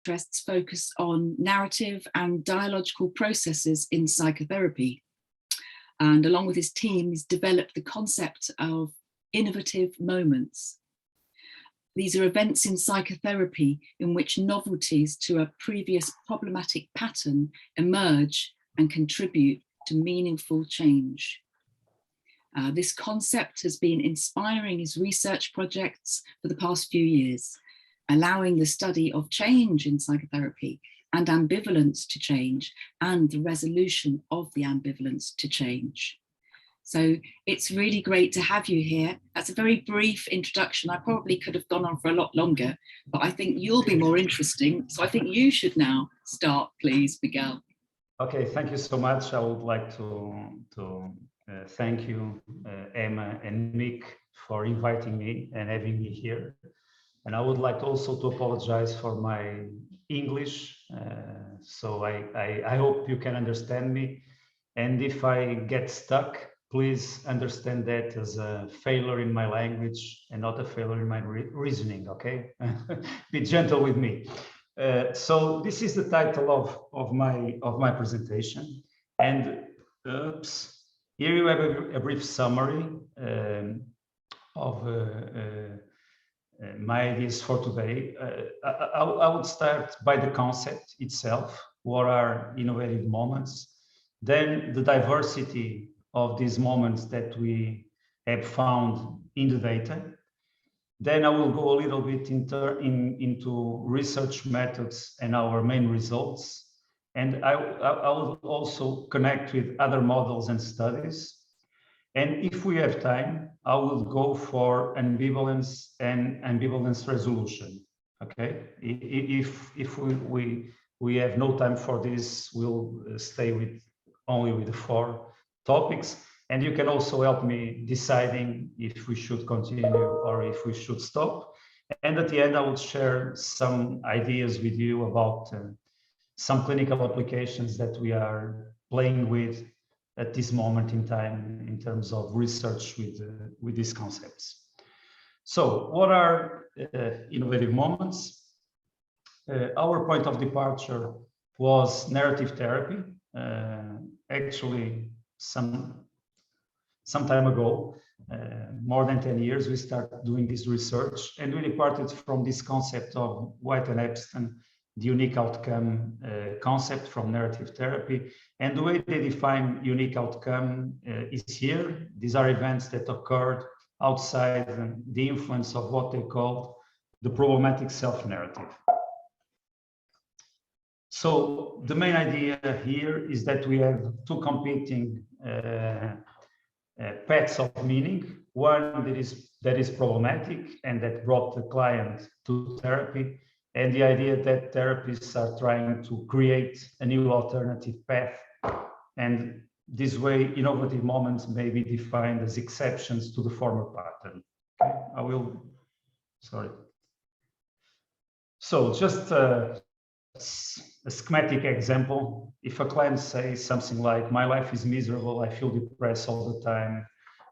interests focus on narrative and dialogical processes in psychotherapy. And along with his team, he's developed the concept of innovative moments. These are events in psychotherapy in which novelties to a previous problematic pattern emerge and contribute to meaningful change. This concept has been inspiring his research projects for the past few years, allowing the study of change in psychotherapy and ambivalence to change and the resolution of the ambivalence to change. So it's really great to have you here. That's a very brief introduction. I probably could have gone on for a lot longer, but I think you'll be more interesting. So I think you should now start, please, Miguel. Okay, thank you so much. I would like to thank you, Emma and Mick, for inviting me and having me here. And I would like also to apologize for my English. So I hope you can understand me. And if I get stuck, please understand that as a failure in my language and not a failure in my reasoning, okay? Be gentle with me. So this is the title of my presentation. And here you have a brief summary of my ideas for today. I would start by the concept itself. What are innovative moments? Then the diversity of these moments that we have found in the data. Then I will go a little bit into research methods and our main results. And I will also connect with other models and studies. And if we have time, I will go for ambivalence and ambivalence resolution. Okay, if we have no time for this, we'll stay only with the 4 topics. And you can also help me deciding if we should continue or if we should stop. And at the end, I will share some ideas with you about some clinical applications that we are playing with at this moment in time in terms of research with these concepts. So what are innovative moments? Our point of departure was narrative therapy. Actually, some time ago, more than 10 years, we started doing this research, and we departed from this concept of White and Epstein, the unique outcome concept from narrative therapy. And the way they define unique outcome is here. These are events that occurred outside the influence of what they call the problematic self-narrative. So the main idea here is that we have 2 competing paths of meaning. One that is problematic and that brought the client to therapy, and the idea that therapists are trying to create a new alternative path. And this way, innovative moments may be defined as exceptions to the former pattern. Okay, sorry. So just a schematic example. If a client says something like, my life is miserable, I feel depressed all the time,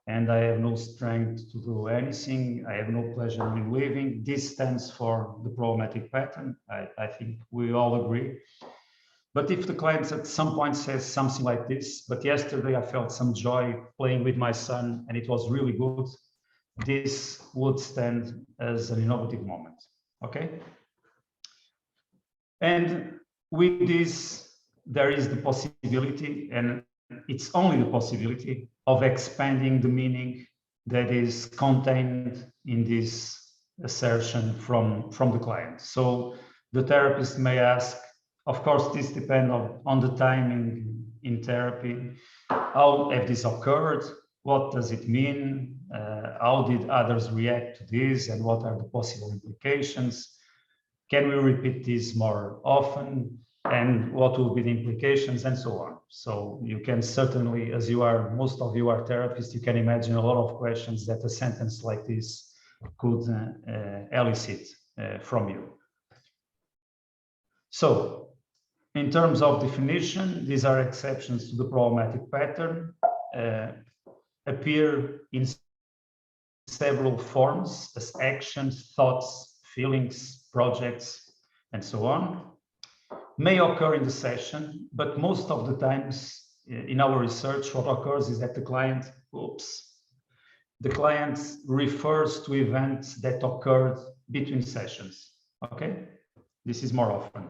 and I have no strength to do anything, I have no pleasure in living. This stands for the problematic pattern. I think we all agree. But if the client at some point says something like this, but yesterday I felt some joy playing with my son and it was really good, this would stand as an innovative moment, okay? And with this, there is the possibility, and it's only the possibility, of expanding the meaning that is contained in this assertion from the client. So the therapist may ask, of course, this depends on the timing in therapy. How have this occurred? What does it mean? How did others react to this? And what are the possible implications? Can we repeat this more often? And what will be the implications, and so on. So you can certainly, as most of you are therapists, you can imagine a lot of questions that a sentence like this could elicit from you. So in terms of definition, these are exceptions to the problematic pattern, appear in several forms as actions, thoughts, feelings, projects, and so on, may occur in the session, but most of the times in our research, what occurs is that the client refers to events that occurred between sessions, okay? This is more often.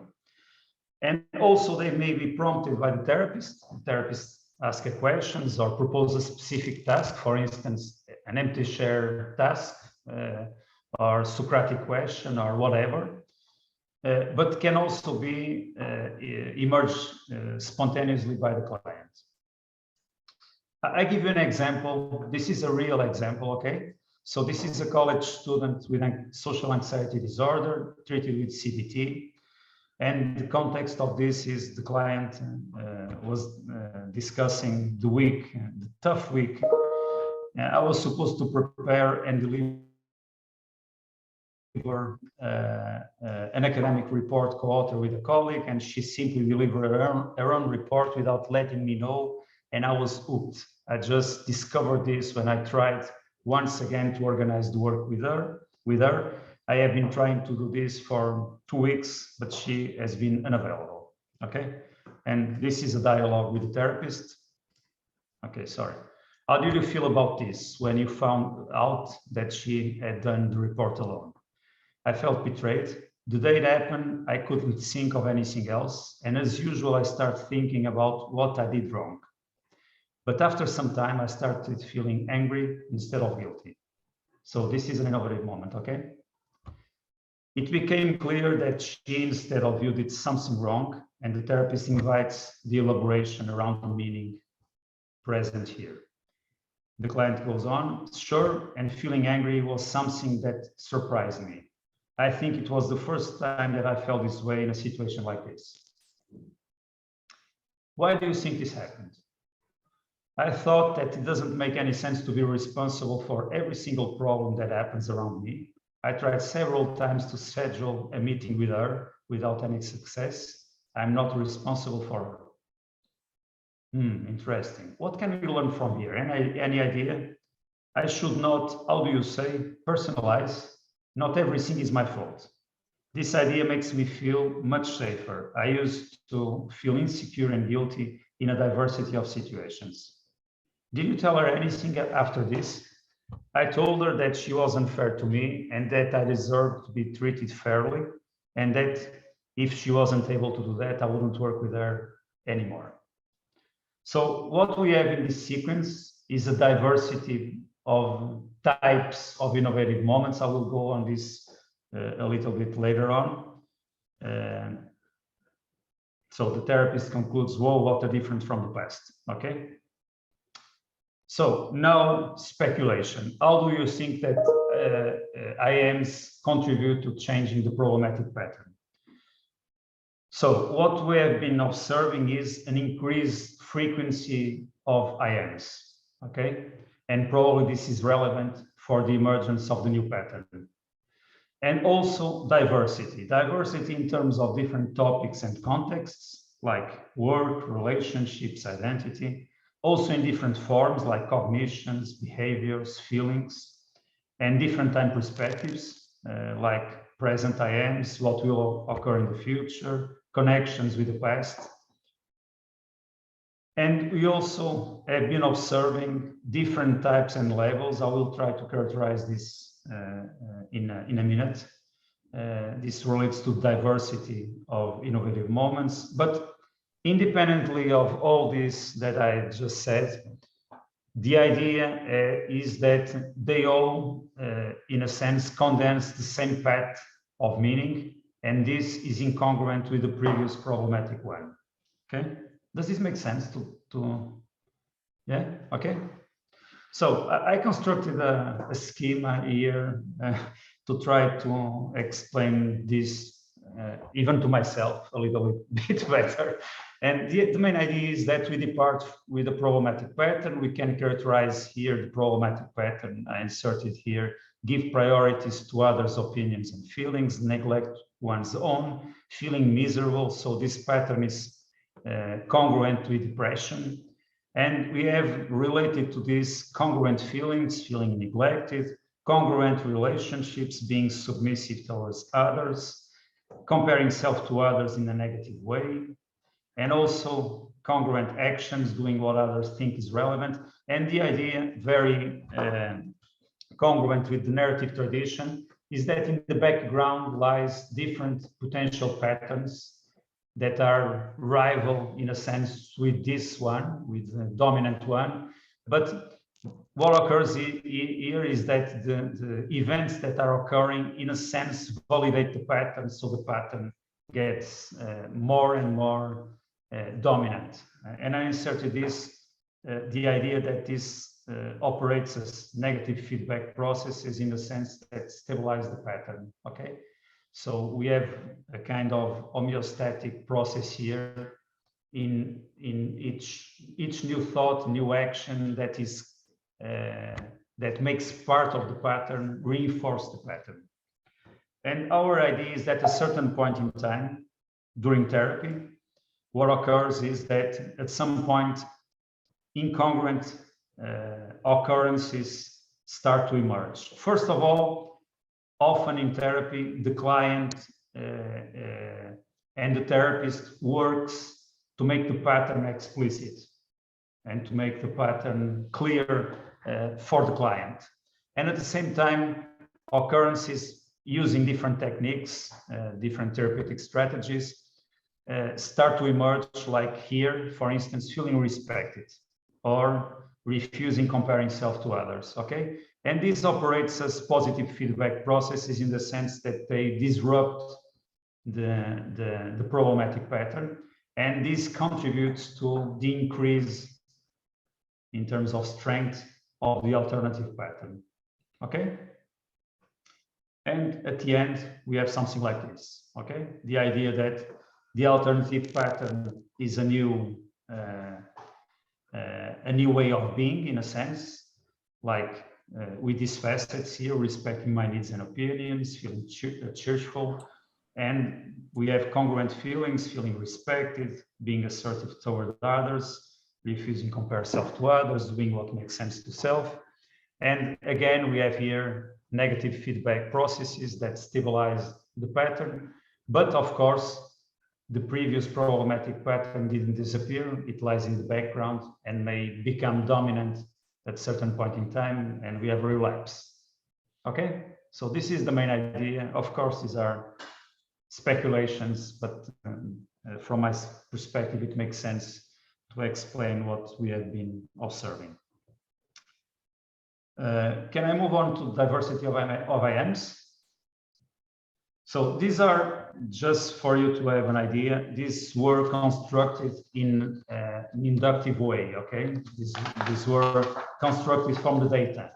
And also they may be prompted by the therapist. The therapist asks a questions or propose a specific task, for instance, an empty chair task or Socratic question or whatever, but can also be emerged spontaneously by the client. I give you an example. This is a real example, okay? So this is a college student with a social anxiety disorder treated with CBT. And the context of this is the client was discussing the tough week. I was supposed to prepare and deliver an academic report co-author with a colleague, and she simply delivered her own report without letting me know, and I was hooked. I just discovered this when I tried once again to organize the work with her. I have been trying to do this for 2 weeks, but she has been unavailable, okay? And this is a dialogue with the therapist. Okay, sorry. How did you feel about this when you found out that she had done the report alone? I felt betrayed. The day it happened, I couldn't think of anything else. And as usual, I started thinking about what I did wrong. But after some time, I started feeling angry instead of guilty. So this is an innovative moment, okay? It became clear that she, instead of you, did something wrong, and the therapist invites the elaboration around the meaning present here. The client goes on, sure, and feeling angry was something that surprised me. I think it was the first time that I felt this way in a situation like this. Why do you think this happened? I thought that it doesn't make any sense to be responsible for every single problem that happens around me. I tried several times to schedule a meeting with her without any success. I'm not responsible for her. Interesting. What can we learn from here? Any idea? I should not, how do you say, personalize. Not everything is my fault. This idea makes me feel much safer. I used to feel insecure and guilty in a diversity of situations. Did you tell her anything after this? I told her that she was unfair to me and that I deserved to be treated fairly, and that if she wasn't able to do that, I wouldn't work with her anymore. So what we have in this sequence is a diversity of types of innovative moments. I will go on this a little bit later on. So the therapist concludes, whoa, what a difference from the past, okay? So now speculation. How do you think that IEMS contribute to changing the problematic pattern? So what we have been observing is an increased frequency of IEMS, okay? And probably this is relevant for the emergence of the new pattern. And also diversity. Diversity in terms of different topics and contexts, like work, relationships, identity. Also in different forms like cognitions, behaviors, feelings, and different time perspectives, like present IMs, what will occur in the future, connections with the past. And we also have been observing different types and levels. I will try to characterize this in a minute. This relates to diversity of innovative moments, but independently of all this that I just said, the idea is that they all, in a sense, condense the same path of meaning, and this is incongruent with the previous problematic one. Okay, does this make sense yeah, okay. So I constructed a schema here to try to explain this even to myself a little bit better. And the main idea is that we depart with a problematic pattern. We can characterize here the problematic pattern. I inserted here, give priorities to others' opinions and feelings, neglect one's own, feeling miserable. So this pattern is congruent with depression. And we have related to this congruent feelings, feeling neglected, congruent relationships, being submissive towards others, comparing self to others in a negative way, and also congruent actions, doing what others think is relevant. And the idea, very congruent with the narrative tradition, is that in the background lies different potential patterns that are rival in a sense with this one, with the dominant one. But what occurs here is that the events that are occurring in a sense validate the pattern, so the pattern gets more and more dominant. And I inserted this, the idea that this operates as negative feedback processes in the sense that stabilize the pattern, okay? So we have a kind of homeostatic process here in each new thought, new action that is that makes part of the pattern, reinforce the pattern. And our idea is that at a certain point in time during therapy, what occurs is that at some point incongruent occurrences start to emerge. First of all, often in therapy, the client and the therapist works to make the pattern explicit and to make the pattern clear for the client. And at the same time, occurrences using different techniques, different therapeutic strategies, start to emerge, like here, for instance, feeling respected or refusing comparing self to others, okay? And this operates as positive feedback processes in the sense that they disrupt the problematic pattern, and this contributes to the increase in terms of strength of the alternative pattern, okay? And at the end, we have something like this, okay? The idea that the alternative pattern is a new way of being, in a sense, like with these facets here, respecting my needs and opinions, feeling cheerful, and we have congruent feelings, feeling respected, being assertive toward others, refusing compare self to others, doing what makes sense to self. And again, we have here negative feedback processes that stabilize the pattern. But of course, the previous problematic pattern didn't disappear. It lies in the background and may become dominant at a certain point in time, and we have relapse. Okay, so this is the main idea. Of course, these are speculations, but from my perspective, it makes sense to explain what we have been observing. Can I move on to diversity of IMs? So these are, just for you to have an idea, these were constructed in an inductive way, okay? These were constructed from the data.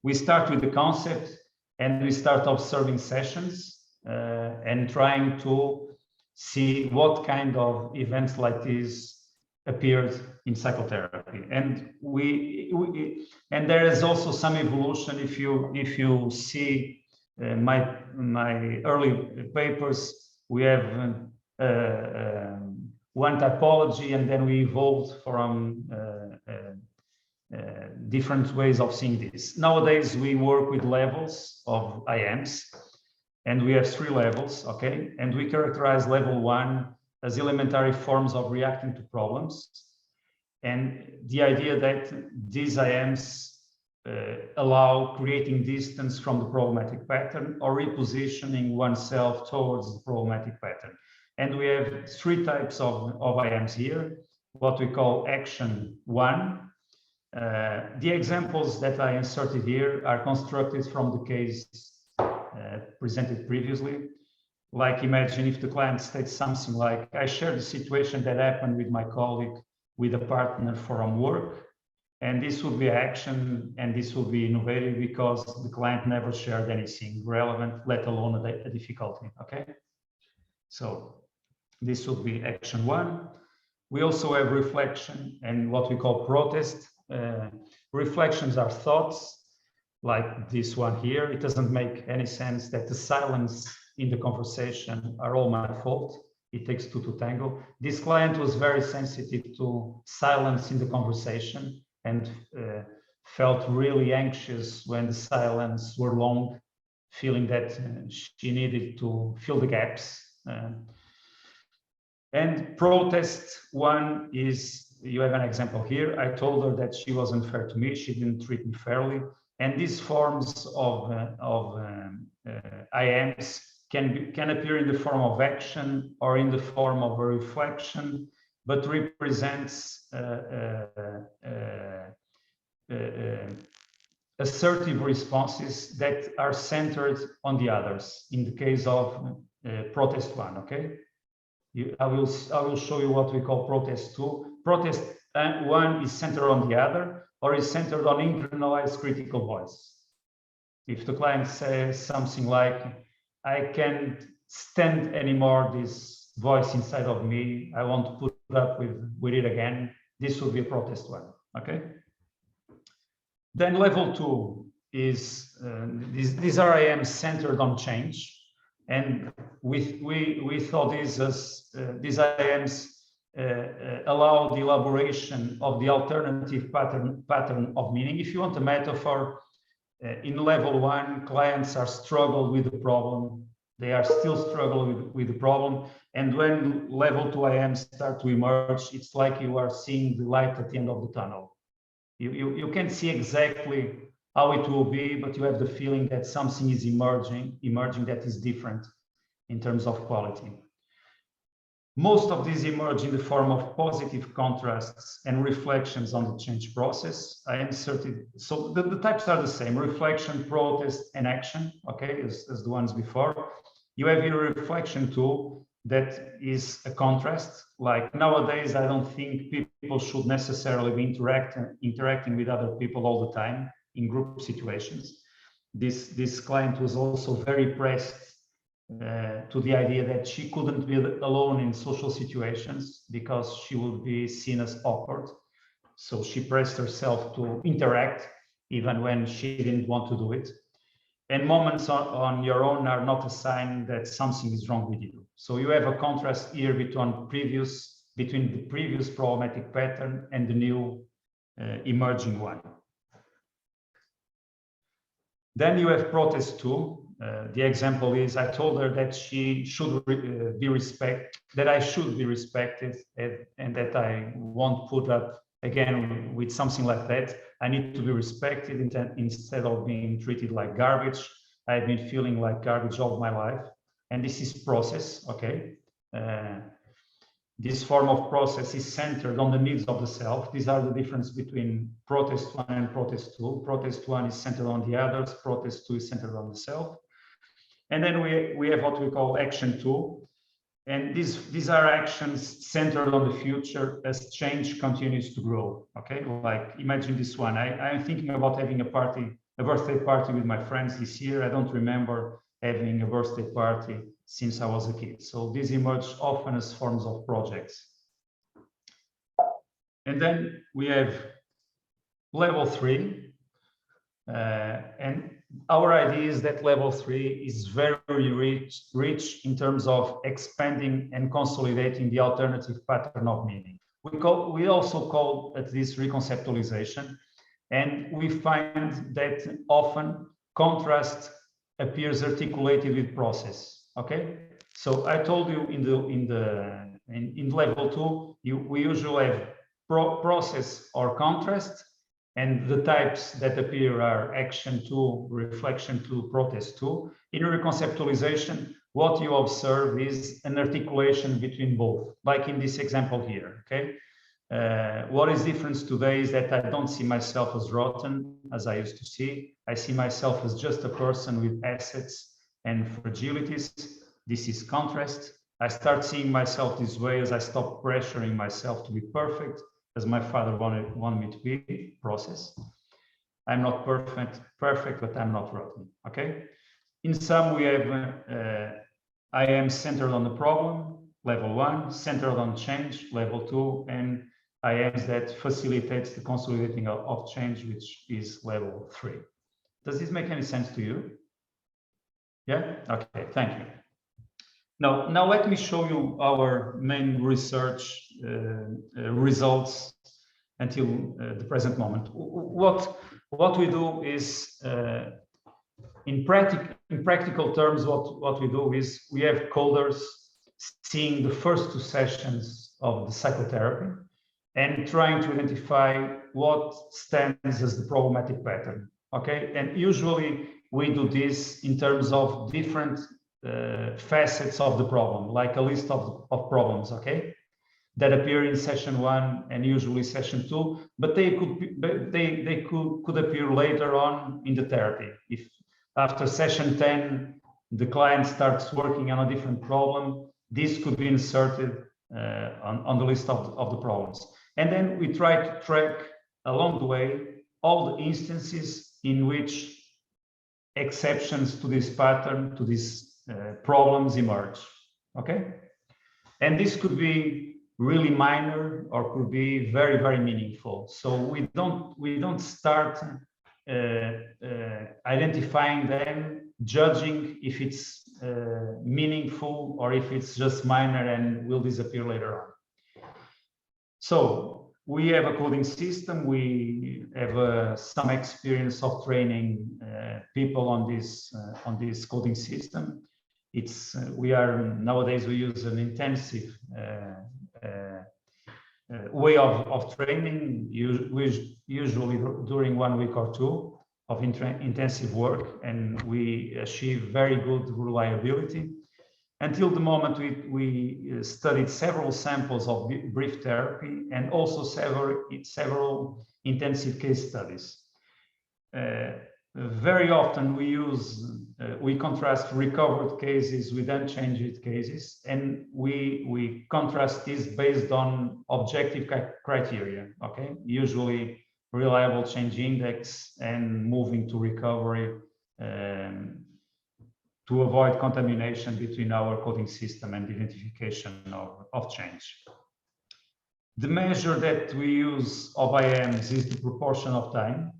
We start with the concept and we start observing sessions and trying to see what kind of events like this appeared in psychotherapy. And and there is also some evolution. If you see my early papers, we have one typology, and then we evolved from different ways of seeing this. Nowadays, we work with levels of IMs, and we have 3 levels, okay? And we characterize level 1 as elementary forms of reacting to problems. And the idea that these IMs allow creating distance from the problematic pattern or repositioning oneself towards the problematic pattern. And we have 3 types of IMs here, what we call action 1. The examples that I inserted here are constructed from the case presented previously. Like, imagine if the client states something like, I shared the situation that happened with my colleague with a partner from work, and this would be action, and this would be innovative because the client never shared anything relevant, let alone a difficulty, okay? So this would be action 1. We also have reflection and what we call protest. Reflections are thoughts, like this one here. It doesn't make any sense that the silence in the conversation are all my fault. It takes 2 to tango. This client was very sensitive to silence in the conversation and felt really anxious when the silence were long, feeling that she needed to fill the gaps. And protest one is, you have an example here. I told her that she was unfair to me. She didn't treat me fairly. And these forms of IMs can appear in the form of action or in the form of a reflection, but represents assertive responses that are centered on the others. In the case of protest one, okay? I will show you what we call protest two. Protest one is centered on the other, or is centered on internalized critical voice. If the client says something like, I can't stand anymore this voice inside of me, I want to put up with it again, this would be a protest one, okay? Then level two is, these are IMs centered on change. And we thought these as these IMs allow the elaboration of the alternative pattern of meaning. If you want a metaphor, in level one, clients are struggling with the problem. They are still struggling with the problem. And when level two IMs start to emerge, it's like you are seeing the light at the end of the tunnel. You can't see exactly how it will be, but you have the feeling that something is emerging that is different in terms of quality. Most of these emerge in the form of positive contrasts and reflections on the change process. I inserted, so the types are the same: reflection, protest, and action, okay, as the ones before. You have your reflection tool that is a contrast. Like nowadays, I don't think people should necessarily be interacting with other people all the time in group situations. This client was also very pressed to the idea that she couldn't be alone in social situations because she would be seen as awkward. So she pressed herself to interact even when she didn't want to do it. And moments on your own are not a sign that something is wrong with you. So you have a contrast here between the previous problematic pattern and the new emerging one. Then you have protest two. The example is, I told her that she should be respected, that I should be respected, and that I won't put up again with something like that. I need to be respected instead of being treated like garbage. I've been feeling like garbage all my life. And this is process, okay? This form of process is centered on the needs of the self. These are the difference between protest one and protest two. Protest one is centered on the others. Protest two is centered on the self. And then we have what we call action two. And these are actions centered on the future as change continues to grow, okay? Like imagine this one. I'm thinking about having a birthday party with my friends this year. I don't remember having a birthday party since I was a kid. So these emerge often as forms of projects. And then we have level three. And our idea is that level three is very rich in terms of expanding and consolidating the alternative pattern of meaning. We also call it this reconceptualization. And we find that often contrast appears articulated with process. Okay, so I told you in level two, we usually have process or contrast, and the types that appear are action two, reflection two, protest two. In reconceptualization, what you observe is an articulation between both, like in this example here. Okay. What is different today is that I don't see myself as rotten as I used to see. I see myself as just a person with assets and fragilities. This is contrast. I start seeing myself this way as I stop pressuring myself to be perfect, as my father wanted me to be. Process. I'm not perfect, but I'm not rotten. Okay. In sum, we have I am centered on the problem, level one, centered on change, level two, and IEMS that facilitates the consolidating of change, which is level three. Does this make any sense to you? Yeah? Okay, thank you. Now let me show you our main research results until the present moment. What we do is, in in practical terms, what we do is we have coders seeing the first 2 sessions of the psychotherapy and trying to identify what stands as the problematic pattern. Okay, and usually we do this in terms of different facets of the problem, like a list of problems, okay, that appear in session 1 and usually session 2, but they could appear later on in the therapy. If after session 10 the client starts working on a different problem, this could be inserted on the list of the problems. And then we try to track along the way all the instances in which exceptions to this pattern, to these problems emerge. Okay, and this could be really minor or could be very, very meaningful. So we don't start identifying them, judging if it's meaningful or if it's just minor and will disappear later on. So we have a coding system. We have some experience of training people on this coding system. It's nowadays we use an intensive way of training, usually during 1 week or 2 of intensive work, and we achieve very good reliability. Until the moment we studied several samples of brief therapy and also several intensive case studies. Very often we contrast recovered cases with unchanged cases, and we contrast this based on objective criteria. Okay, usually reliable change index and moving to recovery to avoid contamination between our coding system and identification of change. The measure that we use of IEMS is the proportion of time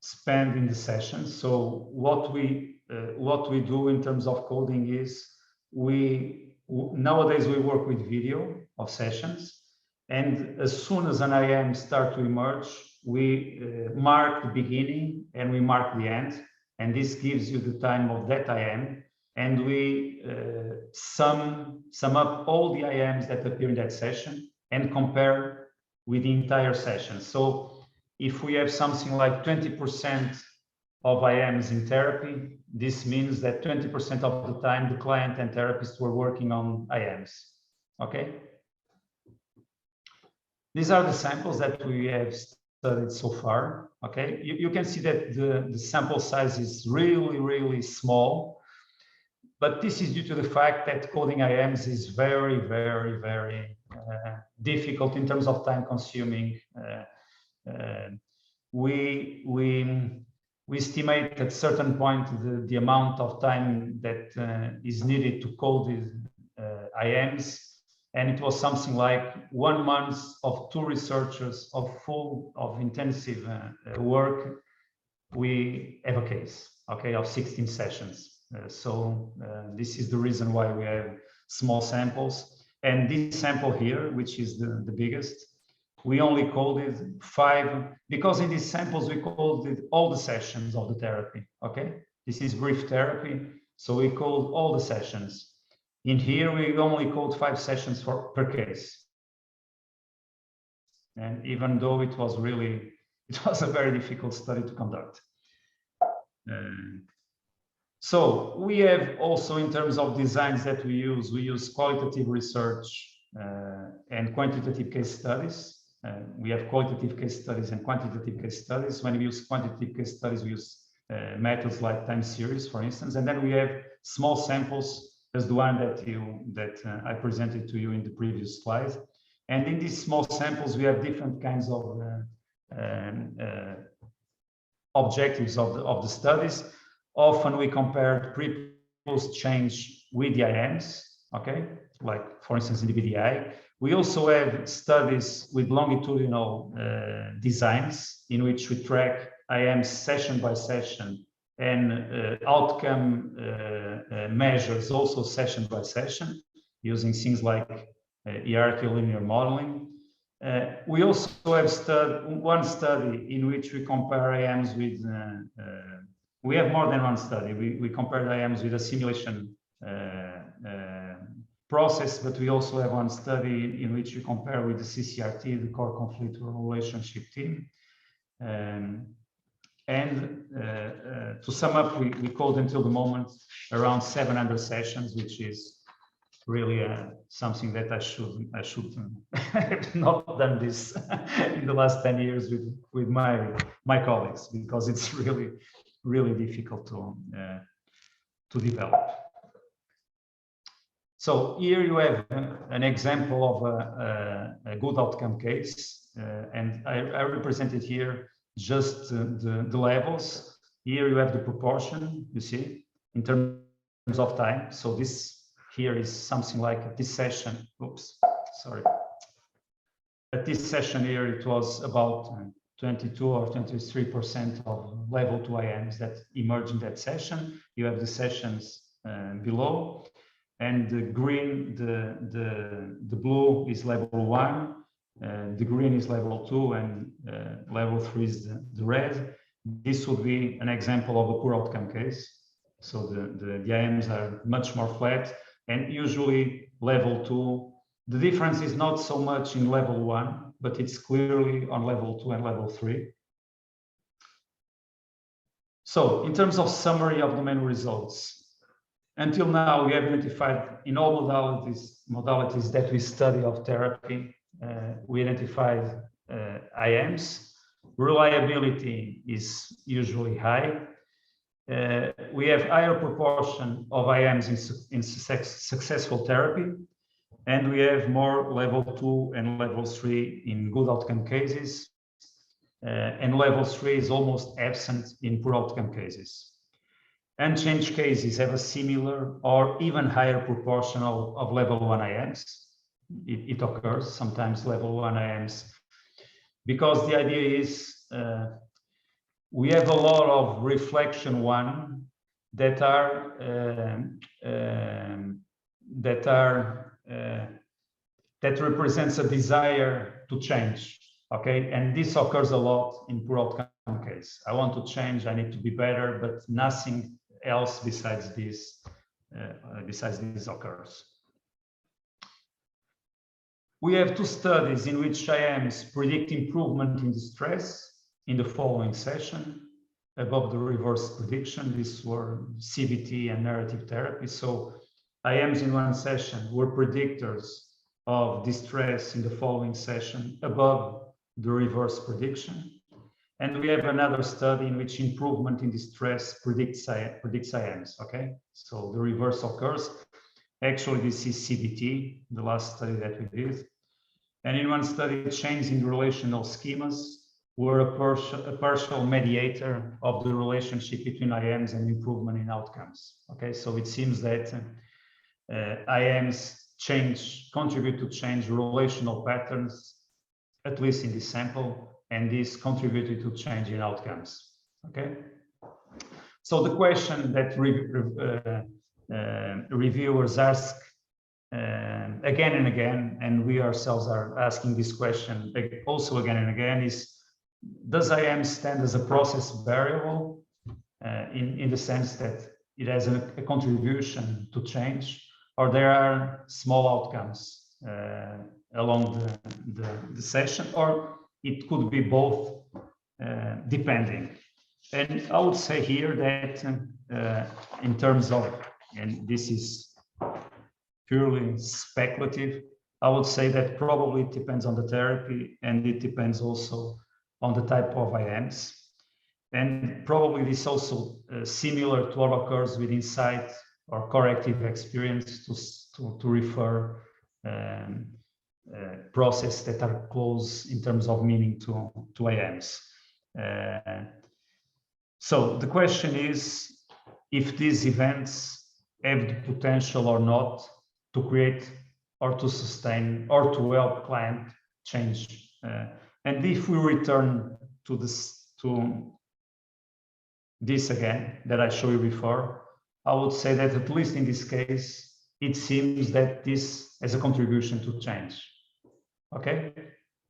spent in the session. So what we do in terms of coding is nowadays we work with video of sessions, and as soon as an IM starts to emerge, we mark the beginning and we mark the end, and this gives you the time of that IM, and we sum up all the IMs that appear in that session and compare with the entire session. So if we have something like 20% of IMs in therapy, this means that 20% of the time the client and therapist were working on IMs. Okay. These are the samples that we have studied so far. Okay, you can see that the sample size is really, really small, but this is due to the fact that coding IMs is very, very, very difficult in terms of time consuming. We estimate at a certain point the amount of time that is needed to code these IMs, and it was something like 1 month of 2 researchers of intensive work. We have a case, okay, of 16 sessions. So this is the reason why we have small samples. And this sample here, which is the biggest, we only coded 5, because in these samples we coded all the sessions of the therapy. Okay, this is brief therapy, so we called all the sessions. In here we only code 5 sessions per case, and even though it was a very difficult study to conduct. So we have also, in terms of designs that we use qualitative research and quantitative case studies. We have qualitative case studies and quantitative case studies. When we use quantitative case studies, we use methods like time series, for instance, and then we have small samples as the one that I presented to you in the previous slide. And in these small samples, we have different kinds of objectives of the studies. Often we compare pre-post change with the IMs, okay, like for instance in the BDI. We also have studies with longitudinal designs in which we track IMs session by session, and outcome measures also session by session, using things like hierarchy linear modeling. We also have one study in which we compare IMs with we have more than one study. We compared IEMS with a simulation process, but we also have one study in which we compare with the CCRT, the core conflict relationship team. To sum up, we called until the moment around 700 sessions, which is really something that I should have not done this in the last 10 years with my colleagues, because it's really difficult to develop. So here you have an example of a good outcome case, and I represented here just the levels. Here you have the proportion, you see, in terms of time. So this here is something like at this session, oops, sorry. At this session here, it was about 22 or 23% of level 2 IMs that emerged in that session. You have the sessions below, and the green, the blue is level 1, the green is level 2, and level 3 is the red. This would be an example of a poor outcome case. So the IMs are much more flat, and usually level 2, the difference is not so much in level 1, but it's clearly on level 2 and level 3. So in terms of summary of the main results, until now we have identified in all modalities that we study of therapy, we identified IMs. Reliability is usually high. We have higher proportion of IMs in successful therapy, and we have more level 2 and level 3 in good outcome cases, and level 3 is almost absent in poor outcome cases. Unchanged cases have a similar or even higher proportion of level 1 IMs. It occurs sometimes level 1 IMs, because the idea is we have a lot of reflection 1 that represents a desire to change. Okay, and this occurs a lot in poor outcome case. I want to change, I need to be better, but nothing else besides this occurs. We have 2 studies in which IMs predict improvement in distress in the following session above the reverse prediction. These were CBT and narrative therapy. So IMs in one session were predictors of distress in the following session above the reverse prediction. And we have another study in which improvement in distress predicts IMs, okay? So the reverse occurs. Actually, this is CBT, the last study that we did. And in one study, change in relational schemas were a partial mediator of the relationship between IMs and improvement in outcomes. Okay, so it seems that IMs contribute to change relational patterns, at least in this sample, and this contributed to change in outcomes. Okay, so the question that reviewers ask again and again, and we ourselves are asking this question also again and again, is does IM stand as a process variable in the sense that it has a contribution to change, or there are small outcomes along the session, or it could be both depending. And I would say here that in terms of, and this is purely speculative, I would say that probably it depends on the therapy, and it depends also on the type of IMs. And probably this also similar to what occurs with insight or corrective experience to refer processes that are close in terms of meaning to IMs. So the question is if these events have the potential or not to create or to sustain or to help client change. And if we return to this again that I showed you before, I would say that at least in this case, it seems that this has a contribution to change. Okay,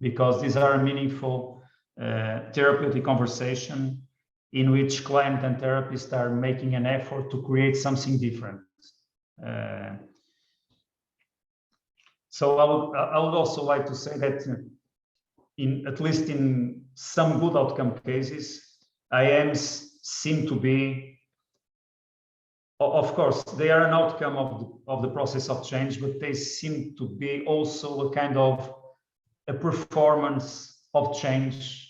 because these are a meaningful therapeutic conversation in which client and therapist are making an effort to create something different. So I would also like to say that at least in some good outcome cases, IEMS seem to be, of course, they are an outcome of the process of change, but they seem to be also a kind of a performance of change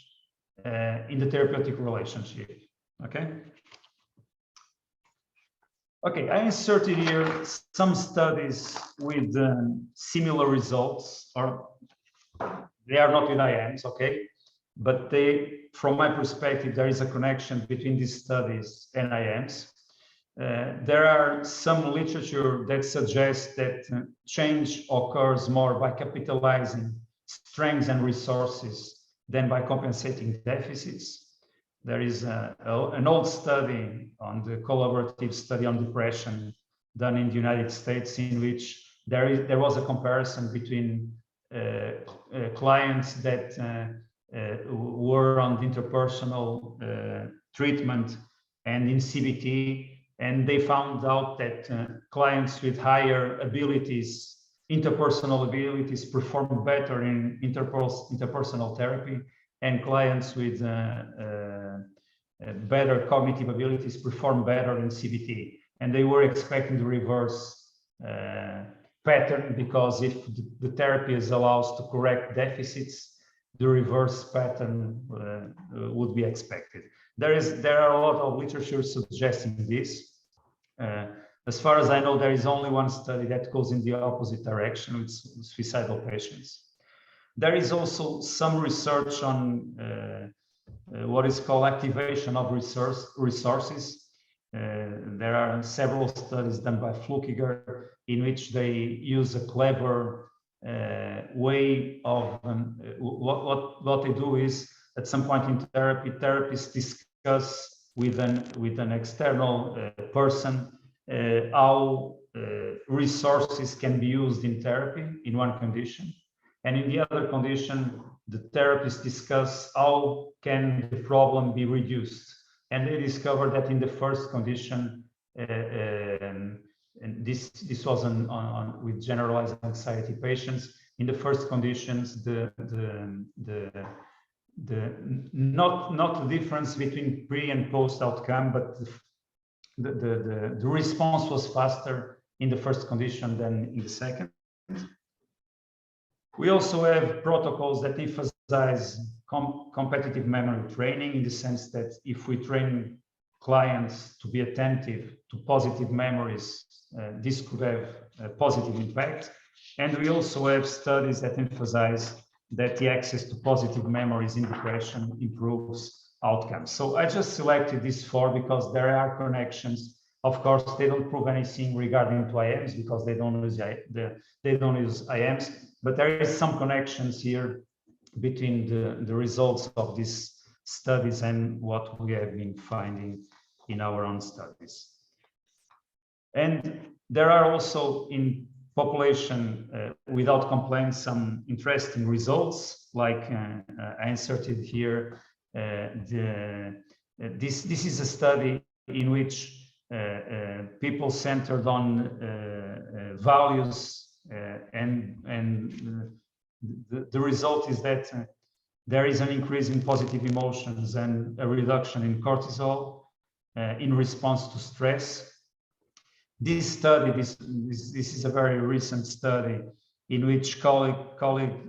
in the therapeutic relationship. Okay, I inserted here some studies with similar results, or they are not with IEMS, okay? But they, from my perspective, there is a connection between these studies and IEMS. There are some literature that suggests that change occurs more by capitalizing strengths and resources than by compensating deficits. There is an old study on the collaborative study on depression done in the United States, in which there was a comparison between clients that were on the interpersonal treatment and in CBT, and they found out that clients with higher abilities, interpersonal abilities, perform better in interpersonal therapy, and clients with better cognitive abilities perform better in CBT. And they were expecting the reverse pattern, because if the therapy allows to correct deficits, the reverse pattern would be expected. There are a lot of literature suggesting this. As far as I know, there is only one study that goes in the opposite direction with suicidal patients. There is also some research on what is called activation of resources. There are several studies done by Flukiger in which they use a clever way of what they do is, at some point in therapy, therapists discuss with an external person how resources can be used in therapy in one condition, and in the other condition the therapists discuss how can the problem be reduced. And they discovered that in the first condition, and this was with generalized anxiety patients, in the first conditions, not the difference between pre and post outcome, but the response was faster in the first condition than in the second. We also have protocols that emphasize competitive memory training, in the sense that if we train clients to be attentive to positive memories, this could have a positive impact. And we also have studies that emphasize that the access to positive memories in depression improves outcomes. So I just selected these four because there are connections. Of course, they don't prove anything regarding to IEMS because they don't use IEMS, but there is some connections here between the results of these studies and what we have been finding in our own studies. And there are also in population without complaints some interesting results, like I inserted here. This is a study in which people centered on values, and the result is that there is an increase in positive emotions and a reduction in cortisol in response to stress. This study, this is a very recent study in which colleague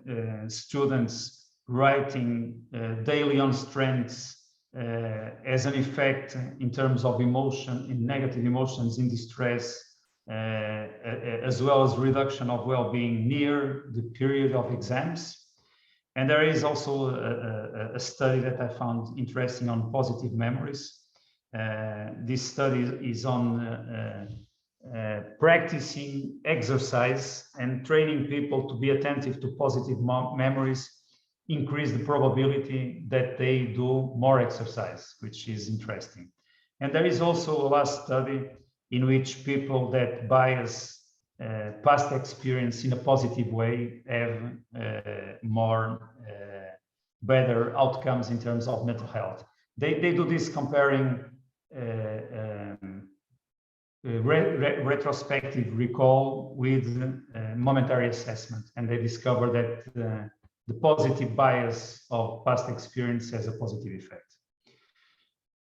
students writing daily on strengths as an effect in terms of emotion, in negative emotions, in distress, as well as reduction of well-being near the period of exams. And there is also a study that I found interesting on positive memories. This study is on practicing exercise and training people to be attentive to positive memories increase the probability that they do more exercise, which is interesting. And there is also a last study in which people that bias past experience in a positive way have better outcomes in terms of mental health. They do this comparing retrospective recall with momentary assessment, and they discover that the positive bias of past experience has a positive effect.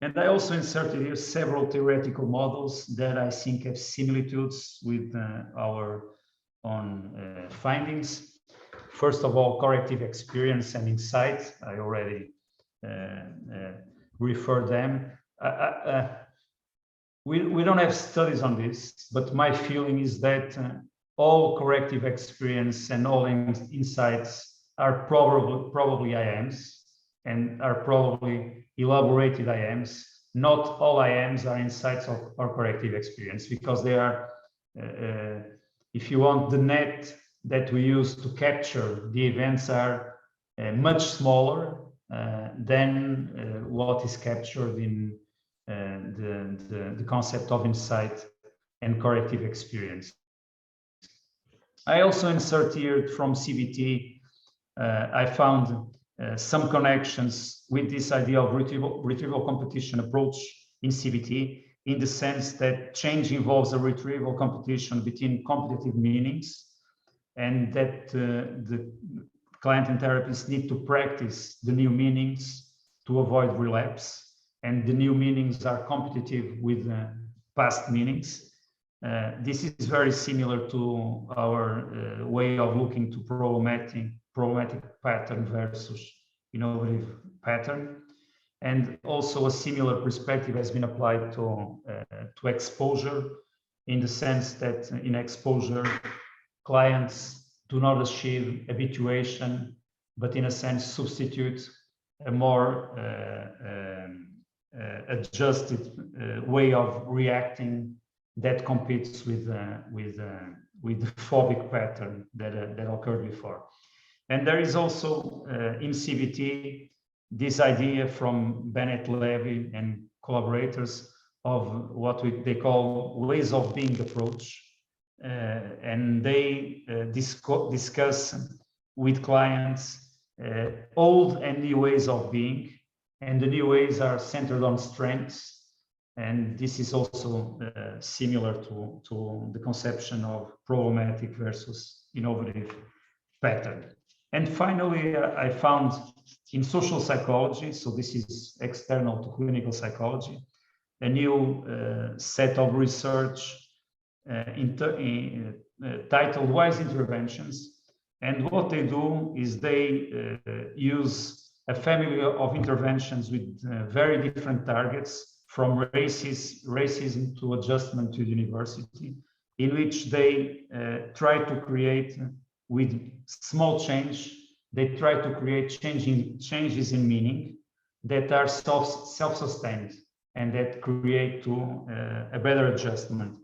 And I also inserted here several theoretical models that I think have similitudes with our own findings. First of all, corrective experience and insight. I already referred them. We don't have studies on this, but my feeling is that all corrective experience and all insights are probably IMs, and are probably elaborated IMs. Not all IMs are insights or corrective experience, because they are, if you want, the net that we use to capture the events are much smaller than what is captured in the concept of insight and corrective experience. I also insert here from CBT, I found some connections with this idea of retrieval competition approach in CBT, in the sense that change involves a retrieval competition between competitive meanings, and that the client and therapist need to practice the new meanings to avoid relapse, and the new meanings are competitive with past meanings. This is very similar to our way of looking to problematic pattern versus innovative pattern. And also a similar perspective has been applied to exposure, in the sense that in exposure, clients do not achieve habituation, but in a sense substitute a more adjusted way of reacting that competes with the phobic pattern that occurred before. And there is also in CBT this idea from Bennett Levy and collaborators of what they call ways of being approach, and they discuss with clients old and new ways of being, and the new ways are centered on strengths. And this is also similar to the conception of problematic versus innovative pattern. And finally, I found in social psychology, so this is external to clinical psychology, a new set of research titled Wise Interventions. And what they do is they use a family of interventions with very different targets, from racism to adjustment to university, in which they try to create, with small change, they try to create changes in meaning that are self-sustained and that create to a better adjustment.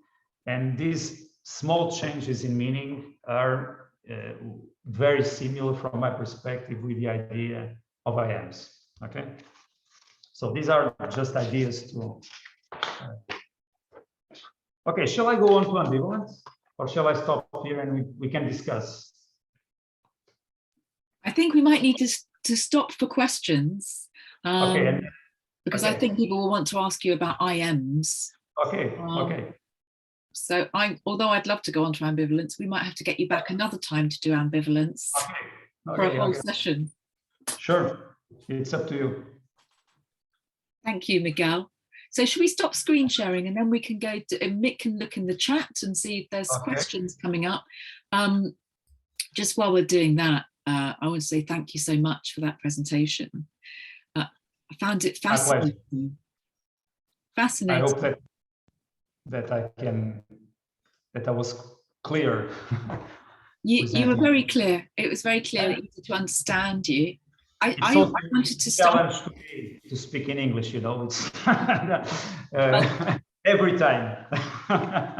And these small changes in meaning are very similar from my perspective with the idea of IEMS. Okay, so these are just ideas to. Okay, shall I go on to ambivalence, or shall I stop here and we can discuss? I think we might need to stop for questions, Okay. because I think people will want to ask you about IMs. Okay. Okay. So although I'd love to go on to ambivalence, we might have to get you back another time to do ambivalence for a whole session. Sure, it's up to you. Thank you, Miguel. So should we stop screen sharing, and then we can go to, and Mick can look in the chat and see if there's questions coming up. Just while we're doing that, I want to say thank you so much for that presentation. I found it fascinating. Fascinating. I hope that I was clear. You were very clear. It was very clear, easy to understand you. I wanted to start to speak in English, you know, it's every time.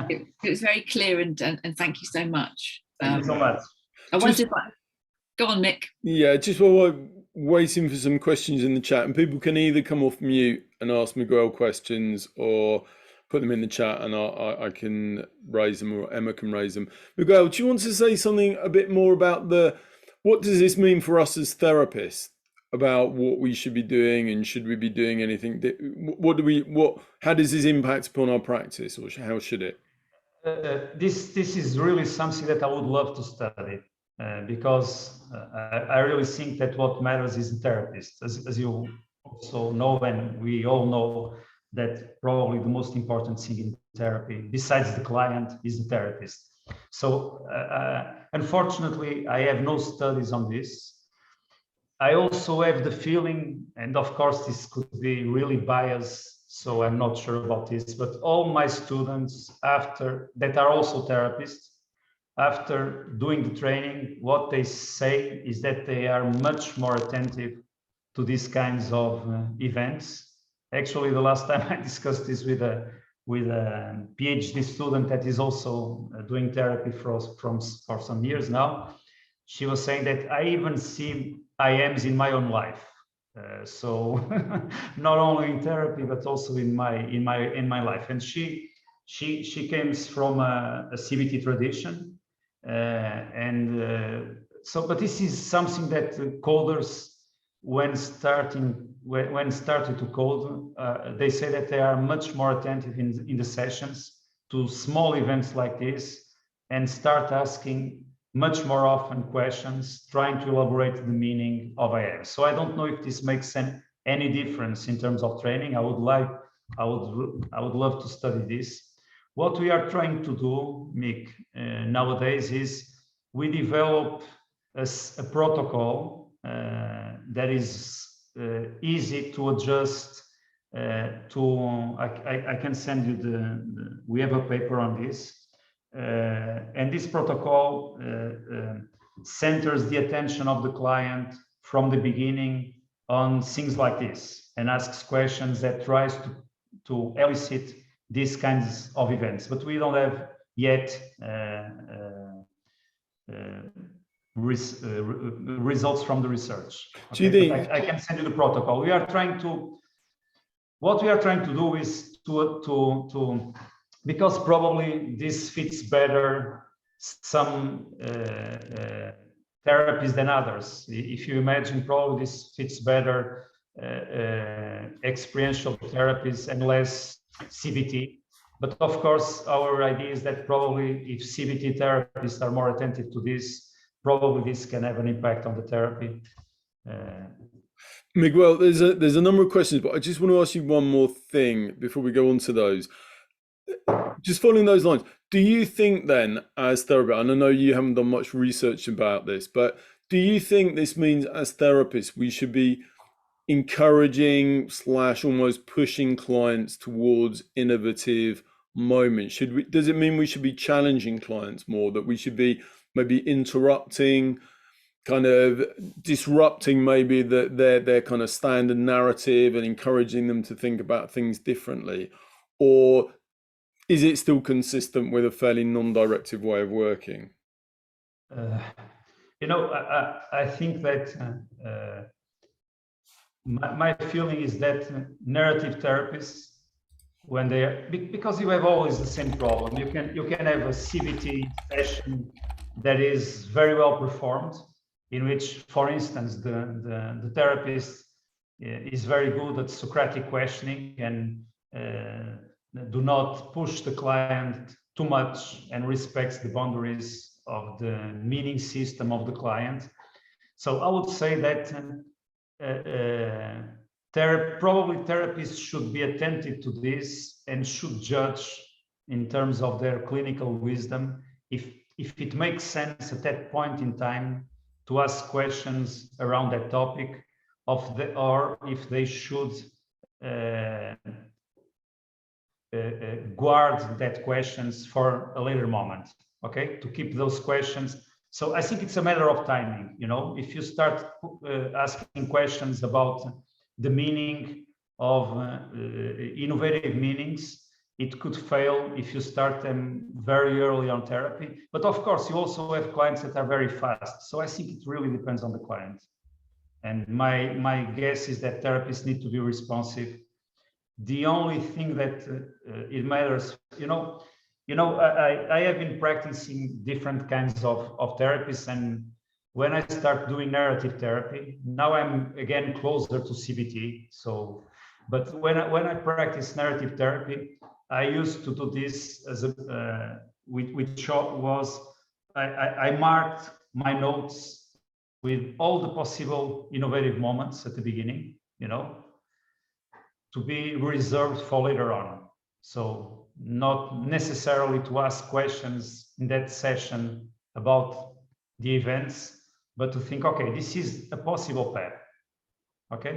It was very clear, and thank you so much. Thank you so much. I wanted go on, Mick. Yeah, just while we're waiting for some questions in the chat, and people can either come off mute and ask Miguel questions, or put them in the chat and I can raise them, or Emma can raise them. Miguel, do you want to say something a bit more about what does this mean for us as therapists? about what we should be doing and should we be doing anything? How does this impact upon our practice, or how should it? This is really something that I would love to study, because I really think that what matters is the therapist, as you also know, and we all know that probably the most important thing in therapy, besides the client, is the therapist. So unfortunately, I have no studies on this. I also have the feeling, and of course this could be really biased, so I'm not sure about this, but all my students that are also therapists, after doing the training, what they say is that they are much more attentive to these kinds of events. Actually, the last time I discussed this with a PhD student that is also doing therapy for some years now, she was saying that I even see IMs in my own life. So not only in therapy, but also in my life. And she comes from a CBT tradition, but this is something that coders, when started to code, they say that they are much more attentive in the sessions to small events like this, and start asking much more often questions, trying to elaborate the meaning of IEMS. So I don't know if this makes any difference in terms of training. I would love to study this. What we are trying to do, Mick, nowadays is we develop a protocol that is easy to adjust I can send you we have a paper on this. And this protocol centers the attention of the client from the beginning on things like this, and asks questions that tries to elicit these kinds of events. But we don't have yet results from the research. Okay? Do you think I can send you the protocol? What we are trying to do is to because probably this fits better some therapies than others. If you imagine, probably this fits better experiential therapies and less CBT. But of course, our idea is that probably if CBT therapists are more attentive to this, probably this can have an impact on the therapy. Miguel, there's a number of questions, but I just want to ask you one more thing before we go on to those. Just following those lines, do you think then, as therapists, and I know you haven't done much research about this, but do you think this means as therapists we should be encouraging / almost pushing clients towards innovative moments? Does it mean we should be challenging clients more, that we should be maybe interrupting, kind of disrupting maybe their kind of standard narrative and encouraging them to think about things differently? Or is it still consistent with a fairly non-directive way of working? I think that my feeling is that narrative therapists, when they are, because you have always the same problem, you can have a CBT session that is very well performed, in which, for instance, the therapist is very good at Socratic questioning and do not push the client too much and respects the boundaries of the meaning system of the client. So I would say that probably therapists should be attentive to this and should judge in terms of their clinical wisdom if it makes sense at that point in time to ask questions around that topic, or if they should guard that questions for a later moment, okay, to keep those questions. So I think it's a matter of timing. If you start asking questions about the meaning of innovative meanings, it could fail if you start them very early on therapy. But of course, you also have clients that are very fast. So I think it really depends on the client. And my guess is that therapists need to be responsive. The only thing that it matters, I have been practicing different kinds of therapies, and when I start doing narrative therapy, now I'm again closer to CBT. So, but when I practice narrative therapy, I used to do this as a which was I marked my notes with all the possible innovative moments at the beginning, you know, to be reserved for later on. So not necessarily to ask questions in that session about the events, but to think, okay, this is a possible path. Okay,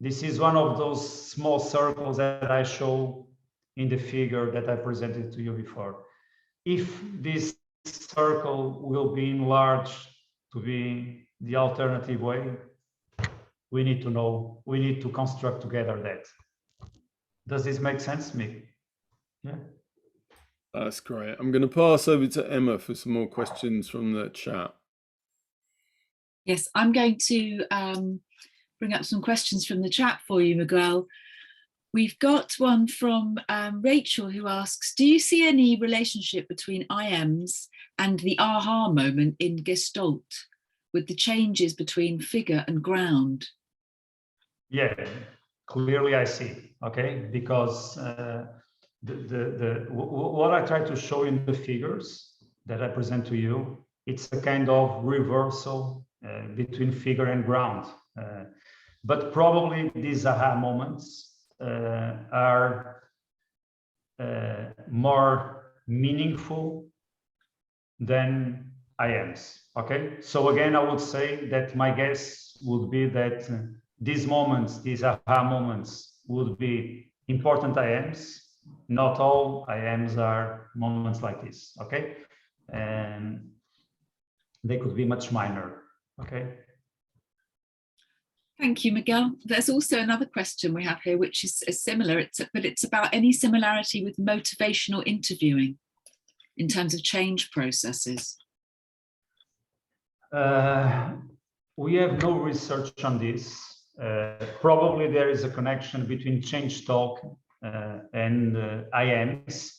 this is one of those small circles that I show in the figure that I presented to you before. If this circle will be enlarged to be the alternative way, we need to know, we need to construct together that. Does this make sense, Mick? Yeah. That's great. I'm going to pass over to Emma for some more questions from the chat. Yes, I'm going to bring up some questions from the chat for you, Miguel. We've got one from Rachel, who asks, do you see any relationship between IEMS and the aha moment in Gestalt, with the changes between figure and ground? Yeah, clearly I see, okay, because what I try to show in the figures that I present to you, it's a kind of reversal between figure and ground. But probably these aha moments are more meaningful than IEMS, okay? So again, I would say that my guess would be that these moments, these aha moments would be important IEMS. Not all IEMS are moments like this, okay? And they could be much minor, okay? Thank you, Miguel. There's also another question we have here, which is similar, but it's about any similarity with motivational interviewing in terms of change processes. We have no research on this. Probably there is a connection between change talk and IEMS.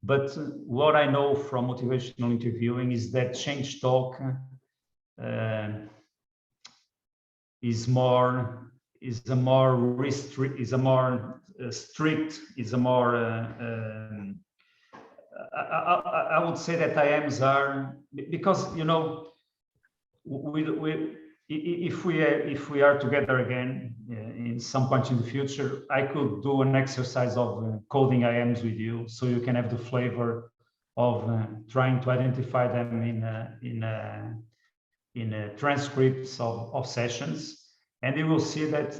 But what I know from motivational interviewing is that change talk is a more I would say that IEMS are, because, you know, if we are together again in some point in the future, I could do an exercise of coding IEMS with you, so you can have the flavor of trying to identify them in transcripts of sessions, and you will see that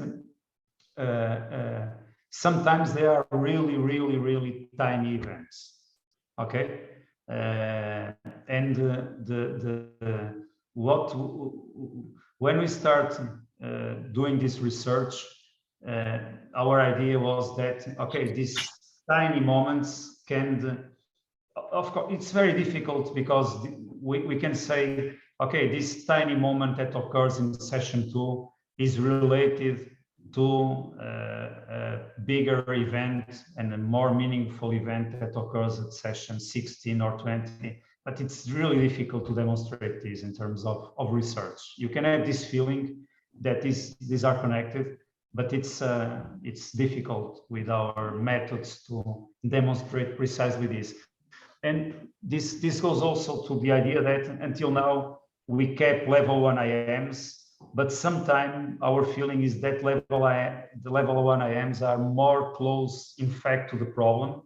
sometimes they are really tiny events. Okay, and when we start doing this research, our idea was that, okay, these tiny moments can, of course, it's very difficult because we can say, okay, this tiny moment that occurs in session 2 is related to a bigger event and a more meaningful event that occurs at session 16 or 20. But it's really difficult to demonstrate this in terms of research. You can have this feeling that these are connected, but it's difficult with our methods to demonstrate precisely this. And this goes also to the idea that until now we kept level 1 IEMS, but sometimes our feeling is that the level 1 IEMS are more close, in fact, to the problem,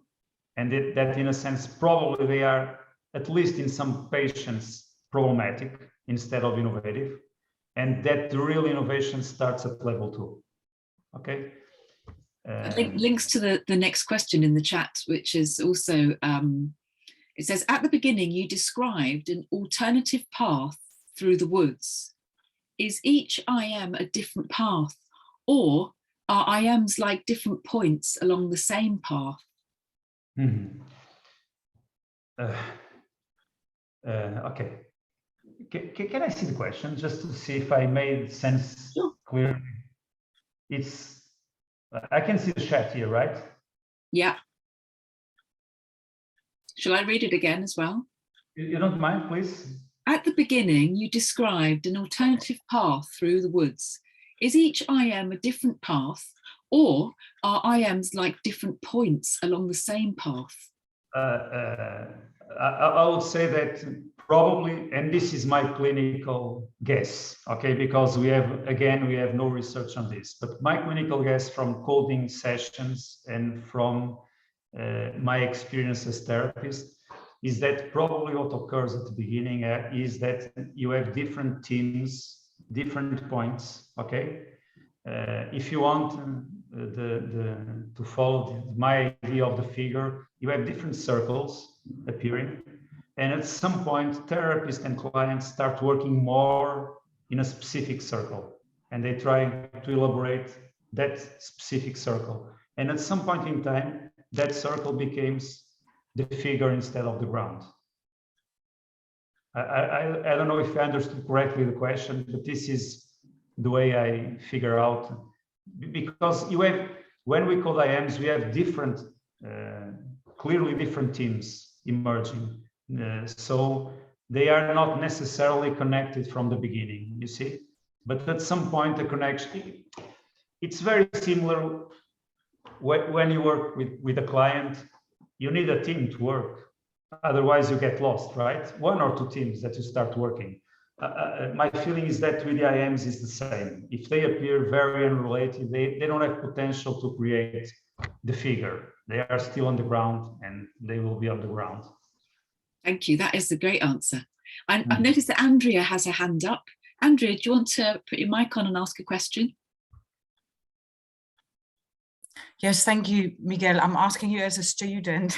and that in a sense probably they are, at least in some patients, problematic instead of innovative, and that the real innovation starts at level 2. Okay. Links to the next question in the chat, which is also, it says, at the beginning you described an alternative path through the woods. Is each IM a different path, or are IMs like different points along the same path? Okay. Can I see the question just to see if I made sense clearly? It's, I can see the chat here, right? Yeah. Shall I read it again as well? You don't mind, please? At the beginning, you described an alternative path through the woods. Is each IM a different path, or are IMs like different points along the same path? I would say that probably, and this is my clinical guess, okay, because we have no research on this, but my clinical guess from coding sessions and from my experience as therapist is that probably what occurs at the beginning is that you have different teams, different points, okay? If you want to follow my idea of the figure, you have different circles appearing, and at some point therapists and clients start working more in a specific circle, and they try to elaborate that specific circle, and at some point in time that circle becomes the figure instead of the ground. I don't know if I understood correctly the question, but this is the way I figure out, because you have, when we code IMs, we have different, clearly different teams emerging. So they are not necessarily connected from the beginning, you see, but at some point the connection, it's very similar when you work with a client, you need a team to work. Otherwise you get lost, right? One or two teams that you start working. My feeling is that with the IMs is the same. If they appear very unrelated, they don't have potential to create the figure. They are still on the ground and they will be on the ground. Thank you. That is a great answer. I've noticed that Andrea has her hand up. Andrea, do you want to put your mic on and ask a question? Yes, thank you, Miguel. I'm asking you as a student.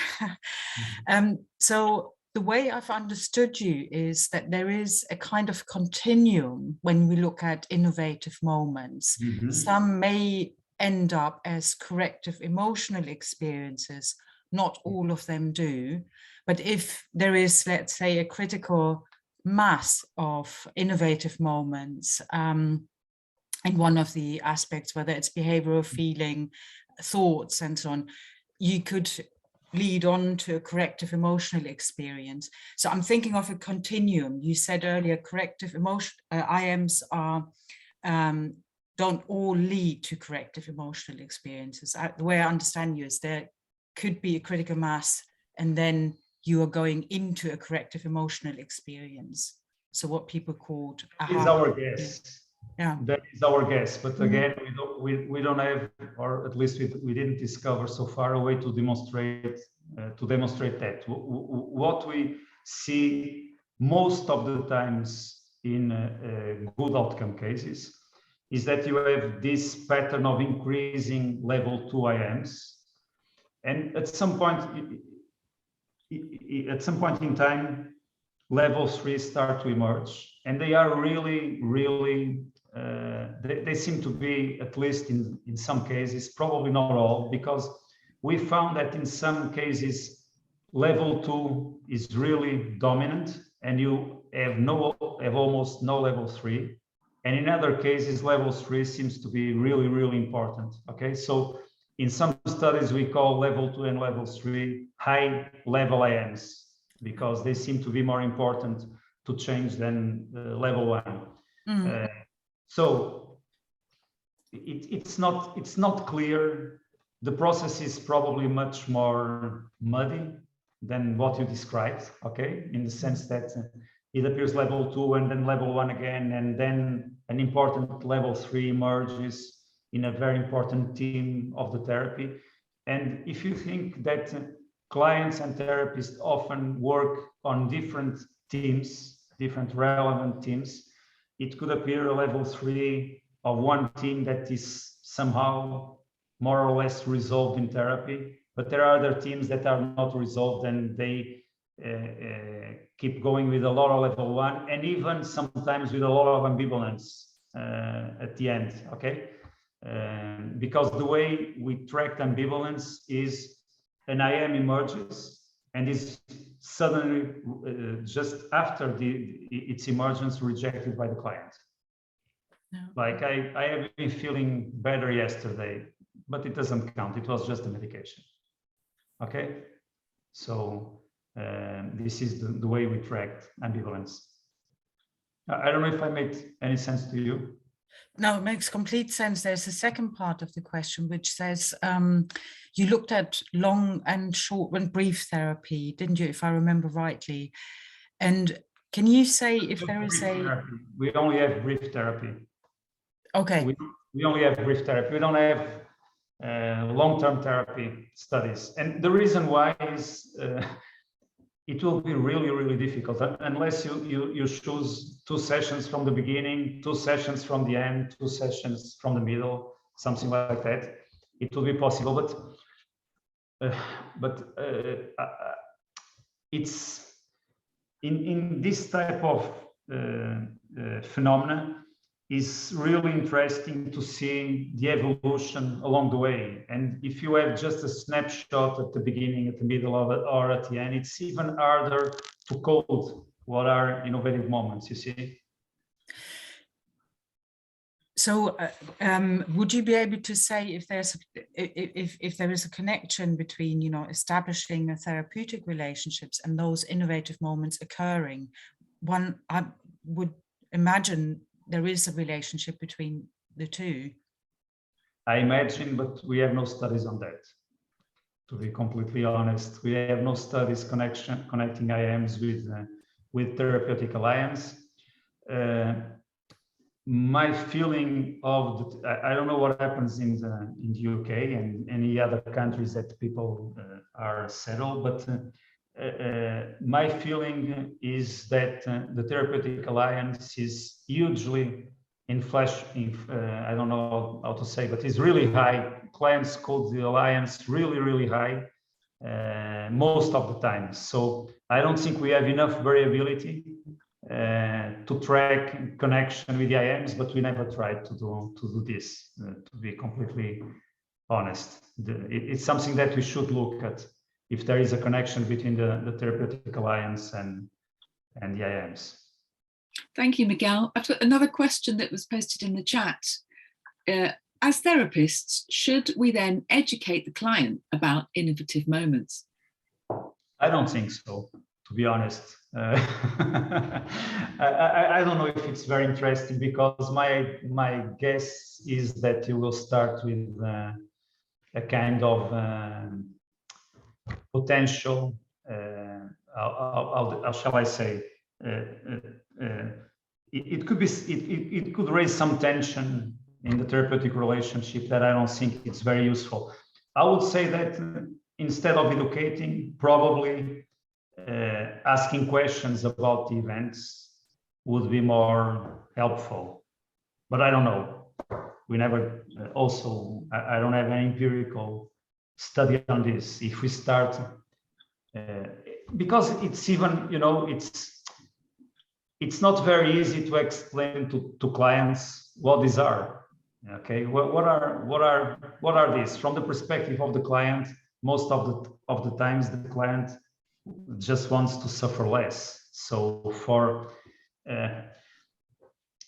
So the way I've understood you is that there is a kind of continuum when we look at innovative moments. Mm-hmm. Some may end up as corrective emotional experiences, not all of them do. But if there is, let's say, a critical mass of innovative moments, and one of the aspects, whether it's behavioral, feeling, thoughts, and so on, you could lead on to a corrective emotional experience. So I'm thinking of a continuum. You said earlier, corrective emotion IMs are don't all lead to corrective emotional experiences. The way I understand you is there could be a critical mass, and then you are going into a corrective emotional experience. So what people called aha. Is our guess. Yeah, that is our guess. But again, we don't have, or at least we didn't discover so far a way to demonstrate that. What we see most of the times in good outcome cases is that you have this pattern of increasing level 2 IMs, and at some point in time, level 3 start to emerge, and they are really they seem to be, at least in some cases, probably not all, because we found that in some cases level 2 is really dominant and you have almost no level 3, and in other cases level 3 seems to be really important. Okay, so in some studies we call level 2 and level 3 high level IMs, because they seem to be more important to change than level 1. So it's not clear. The process is probably much more muddy than what you described, okay, in the sense that it appears level 2 and then level 1 again, and then an important level 3 emerges in a very important team of the therapy. And if you think that clients and therapists often work on different teams, different relevant teams, it could appear a level 3 of one team that is somehow more or less resolved in therapy, but there are other teams that are not resolved and they keep going with a lot of level 1, and even sometimes with a lot of ambivalence at the end, okay? Because the way we track ambivalence is an IM emerges and is suddenly, just after its emergence, rejected by the client. No. Like I have been feeling better yesterday, but it doesn't count. It was just a medication. Okay, so this is the way we track ambivalence. I don't know if I made any sense to you. No, it makes complete sense. There's a second part of the question which says you looked at long and short and brief therapy, didn't you, if I remember rightly? And can you say if there is a... Therapy. We only have brief therapy. Okay. We only have brief therapy. We don't have long-term therapy studies. And the reason why is it will be really, really difficult unless you choose 2 sessions from the beginning, 2 sessions from the end, 2 sessions from the middle, something like that. It will be possible, but it's in this type of phenomena is really interesting to see the evolution along the way. And if you have just a snapshot at the beginning, at the middle of it, or at the end, it's even harder to code what are innovative moments, you see. So would you be able to say if there's if there is a connection between, you know, establishing a therapeutic relationships and those innovative moments occurring? One, I would imagine there is a relationship between the two. I imagine, but we have no studies on that. To be completely honest, we have no studies connecting IEMS with therapeutic alliance. My feeling of I don't know what happens in the UK and any other countries that people are settled, but my feeling is that the therapeutic alliance is hugely I don't know how to say, but it's really high. Clients call the alliance really, really high most of the time. So I don't think we have enough variability to track connection with the IMs, but we never tried to do this, to be completely honest. It's something that we should look at, if there is a connection between the therapeutic alliance and the IMs. Thank you, Miguel. I've got another question that was posted in the chat. As therapists, should we then educate the client about innovative moments? I don't think so, to be honest. I don't know if it's very interesting, because my guess is that you will start with a kind of potential, how shall I say, it could raise some tension in the therapeutic relationship that I don't think it's very useful. I would say that instead of educating, probably asking questions about the events would be more helpful. But I don't know. We never also, I don't have an empirical study on this. If we start, because it's even, you know, it's not very easy to explain to clients what these are. Okay, what are these from the perspective of the client? Most of the times the client just wants to suffer less. So for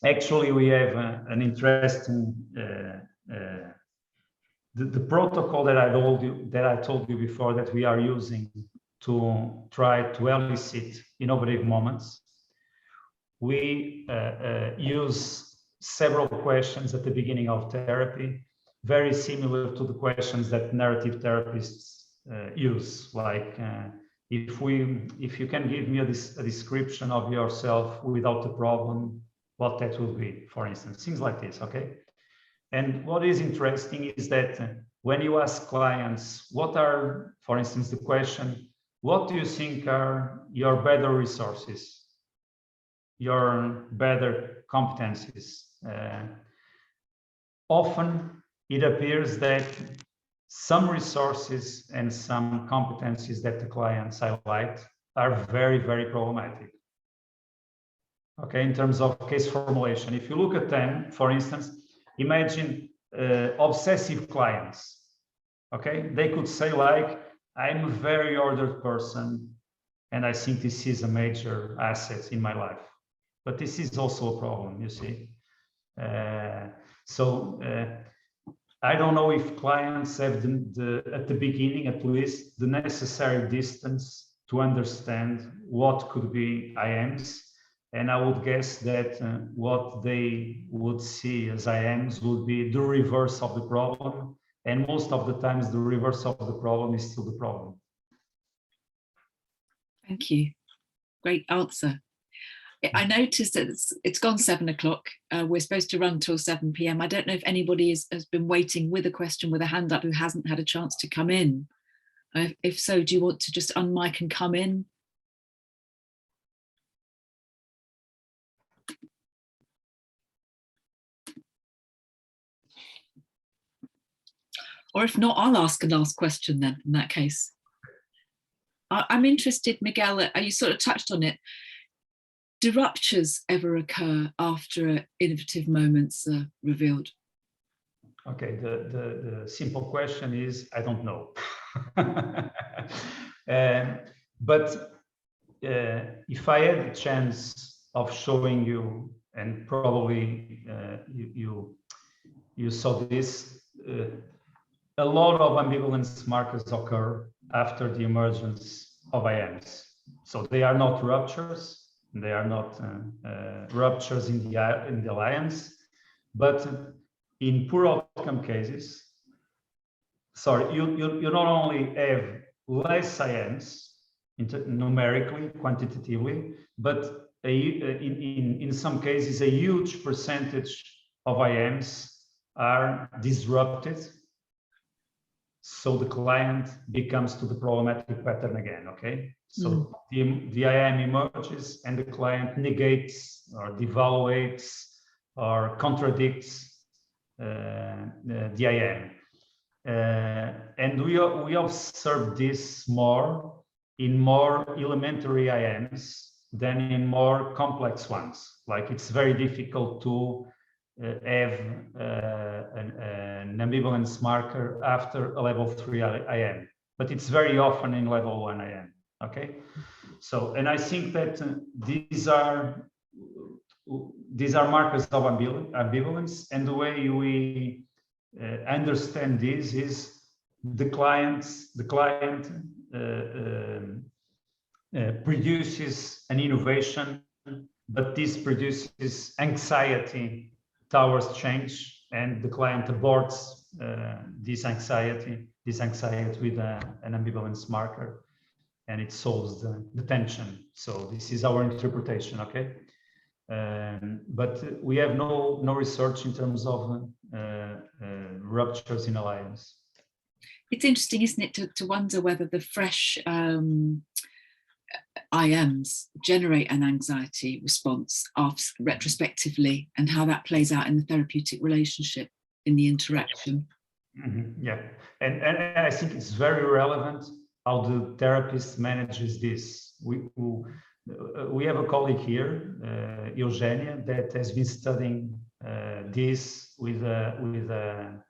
actually we have an interesting the protocol that I told you before that we are using to try to elicit innovative moments. We use several questions at the beginning of therapy, very similar to the questions that narrative therapists use, like if you can give me a description of yourself without the problem, what that will be, for instance, things like this, okay? And what is interesting is that when you ask clients, what are, for instance, the question, what do you think are your better resources, your better competencies? Often it appears that some resources and some competencies that the clients highlight are very, very problematic. Okay, in terms of case formulation, if you look at them, for instance, imagine obsessive clients. Okay, they could say like, I'm a very ordered person and I think this is a major asset in my life. But this is also a problem, you see. I don't know if clients have at the beginning, at least, the necessary distance to understand what could be IMs And I would guess that what they would see as IMs would be the reverse of the problem. And most of the times, the reverse of the problem is still the problem. Thank you. Great answer. I noticed that it's gone 7 o'clock. We're supposed to run till 7 p.m. I don't know if anybody has been waiting with a question with a hand up who hasn't had a chance to come in. If so, do you want to just unmic and come in? Or if not, I'll ask a last question then, in that case. I'm interested, Miguel, you sort of touched on it. Do ruptures ever occur after innovative moments are revealed? Okay, the simple question is, I don't know. But if I had the chance of showing you, and probably you saw this, a lot of ambivalence markers occur after the emergence of IEMS. So they are not ruptures, they are not ruptures in the alliance, but in poor outcome cases, sorry, you not only have less IEMS numerically, quantitatively, but in some cases, a huge percentage of IEMS are disrupted. So the client becomes to the problematic pattern again, okay? So the IM emerges and the client negates or devaluates or contradicts the IM. And we observe this more in more elementary IMs than in more complex ones. Like it's very difficult to have an ambivalence marker after a level 3 IM, but it's very often in level 1 IM, okay? So, and I think that these are markers of ambivalence, and the way we understand this is the client produces an innovation, but this produces anxiety towards change, and the client aborts this anxiety with an ambivalence marker, and it solves the tension. So this is our interpretation, okay? But we have no research in terms of ruptures in alliance. It's interesting, isn't it, to wonder whether the fresh IMs generate an anxiety response retrospectively, and how that plays out in the therapeutic relationship, in the interaction. Yeah, and I think it's very relevant how the therapist manages this. We have a colleague here, Eugenia, that has been studying this with a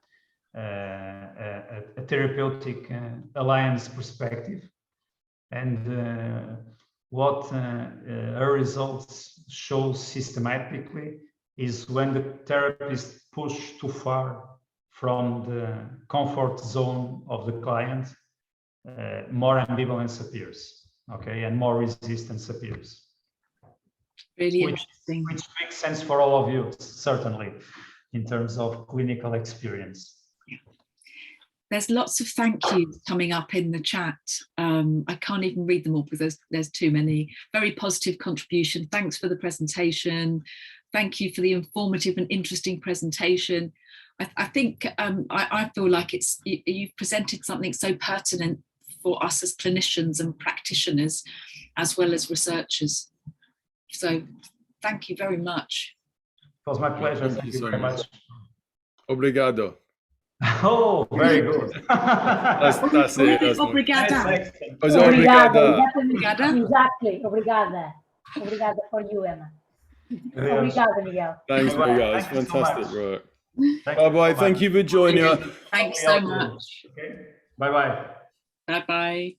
therapeutic alliance perspective, and what her results show systematically is when the therapist push too far from the comfort zone of the client, more ambivalence appears, okay, and more resistance appears. Really interesting. Which makes sense for all of you, certainly, in terms of clinical experience. There's lots of thank yous coming up in the chat. I can't even read them all because there's too many. Very positive contribution. Thanks for the presentation. Thank you for the informative and interesting presentation. I think I feel like you've presented something so pertinent for us as clinicians and practitioners, as well as researchers. So thank you very much. It was my pleasure. Thank you very much. Obrigado. Oh, very good. That's it. That's Obrigada. Obrigada. Exactly. Obrigada. Obrigada for you, Emma. Obrigada, Miguel. Thanks, Miguel. It's fantastic work. Bye-bye. Thank you for joining us. Thanks so much. Okay. Bye-bye. Bye-bye.